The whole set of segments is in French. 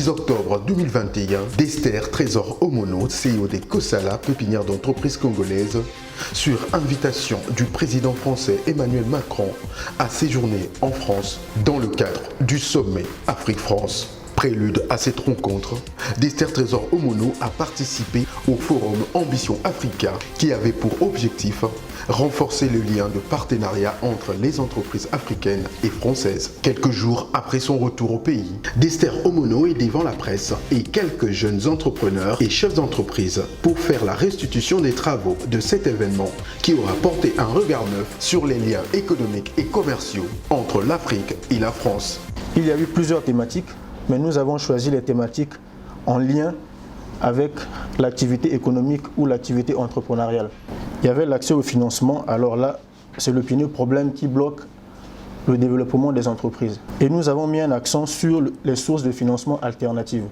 10 octobre 2021, d'Esther Trésor Omono, CEO des Kosala, pépinière d'entreprise congolaise, sur invitation du président français Emmanuel Macron, a séjourné en France dans le cadre du sommet Afrique-France. Prélude à cette rencontre, d'Esther Trésor Omono a participé au forum Ambition Africa qui avait pour objectif renforcer le lien de partenariat entre les entreprises africaines et françaises. Quelques jours après son retour au pays, d'Esther Omono est devant la presse et quelques jeunes entrepreneurs et chefs d'entreprise pour faire la restitution des travaux de cet événement qui aura porté un regard neuf sur les liens économiques et commerciaux entre l'Afrique et la France. Il y a eu plusieurs thématiques, mais nous avons choisi les thématiques en lien avec l'activité économique ou l'activité entrepreneuriale. Il y avait l'accès au financement, alors là, c'est le premier problème qui bloque le développement des entreprises. Et nous avons mis un accent sur les sources de financement alternatives,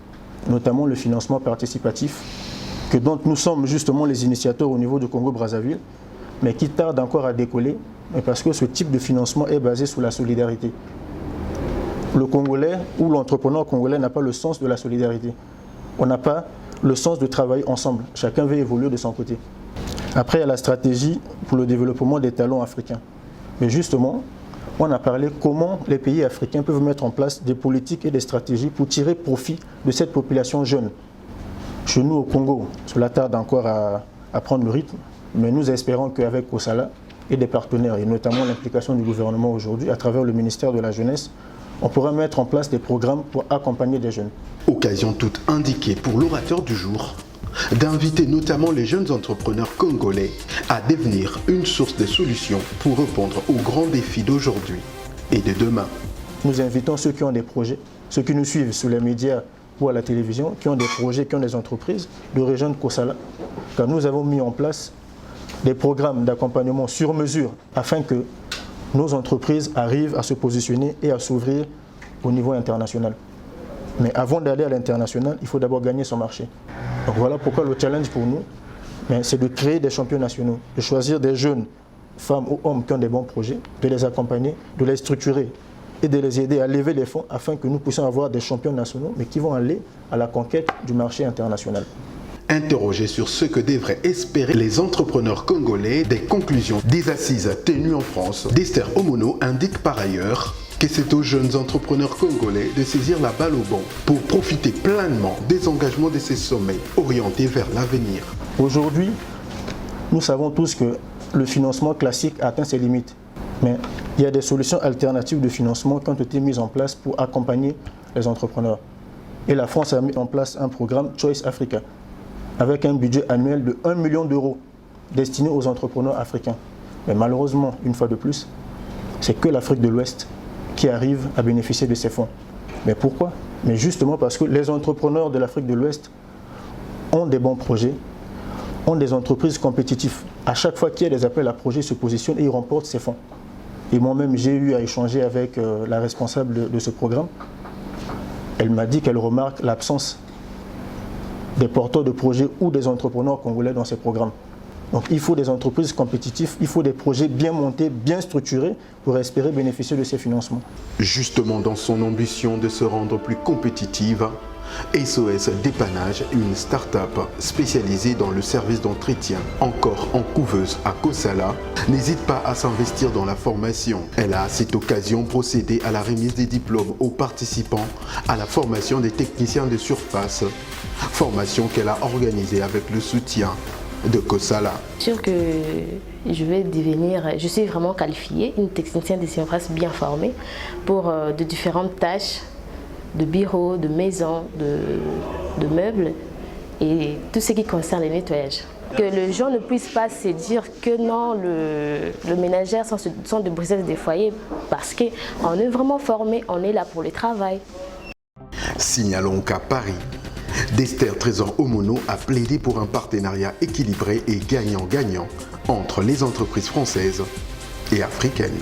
notamment le financement participatif, dont nous sommes justement les initiateurs au niveau du Congo-Brazzaville, mais qui tarde encore à décoller, parce que ce type de financement est basé sur la solidarité. Le Congolais ou l'entrepreneur congolais n'a pas le sens de la solidarité. On n'a pas le sens de travailler ensemble. Chacun veut évoluer de son côté. Après, il y a la stratégie pour le développement des talents africains. Mais justement, on a parlé comment les pays africains peuvent mettre en place des politiques et des stratégies pour tirer profit de cette population jeune. Chez nous au Congo, cela tarde encore à prendre le rythme, mais nous espérons qu'avec Kosala et des partenaires, et notamment l'implication du gouvernement aujourd'hui, à travers le ministère de la Jeunesse, on pourra mettre en place des programmes pour accompagner des jeunes. Occasion toute indiquée pour l'orateur du jour d'inviter notamment les jeunes entrepreneurs congolais à devenir une source de solutions pour répondre aux grands défis d'aujourd'hui et de demain. Nous invitons ceux qui ont des projets, ceux qui nous suivent sur les médias ou à la télévision, qui ont des projets, qui ont des entreprises, de rejoindre Kosala, car nous avons mis en place des programmes d'accompagnement sur mesure afin que nos entreprises arrivent à se positionner et à s'ouvrir au niveau international. Mais avant d'aller à l'international, il faut d'abord gagner son marché. Donc voilà pourquoi le challenge pour nous, c'est de créer des champions nationaux, de choisir des jeunes, femmes ou hommes qui ont des bons projets, de les accompagner, de les structurer et de les aider à lever les fonds afin que nous puissions avoir des champions nationaux, mais qui vont aller à la conquête du marché international. Interrogé sur ce que devraient espérer les entrepreneurs congolais des conclusions des assises tenues en France, d'Esther Omono indique par ailleurs que c'est aux jeunes entrepreneurs congolais de saisir la balle au bon pour profiter pleinement des engagements de ces sommets orientés vers l'avenir. Aujourd'hui, nous savons tous que le financement classique a atteint ses limites, mais il y a des solutions alternatives de financement qui ont été mises en place pour accompagner les entrepreneurs. Et la France a mis en place un programme Choice Africa, avec un budget annuel de 1 million d'euros destiné aux entrepreneurs africains. Mais malheureusement, une fois de plus, c'est que l'Afrique de l'Ouest qui arrive à bénéficier de ces fonds. Mais pourquoi? Mais justement parce que les entrepreneurs de l'Afrique de l'Ouest ont des bons projets, ont des entreprises compétitives. À chaque fois qu'il y a des appels à projets, ils se positionnent et ils remportent ces fonds. Et moi-même, j'ai eu à échanger avec la responsable de ce programme. Elle m'a dit qu'elle remarque l'absence des porteurs de projets ou des entrepreneurs congolais dans ces programmes. Donc il faut des entreprises compétitives, il faut des projets bien montés, bien structurés pour espérer bénéficier de ces financements. Justement dans son ambition de se rendre plus compétitive, SOS Dépannage, une start-up spécialisée dans le service d'entretien, encore en couveuse à Kosala, n'hésite pas à s'investir dans la formation. Elle a à cette occasion procédé à la remise des diplômes aux participants à la formation des techniciens de surface, formation qu'elle a organisée avec le soutien de Kosala. Sûr que je suis vraiment qualifiée, une technicienne de surface bien formée pour de différentes tâches de bureau, de maison, de meubles et tout ce qui concerne le nettoyage. Que les gens ne puissent pas se dire que non, le ménagère sont de briser des foyers parce qu'on est vraiment formé, on est là pour le travail. Signalons qu'à Paris, d'Esther Trésor Omono a plaidé pour un partenariat équilibré et gagnant-gagnant entre les entreprises françaises et africaines.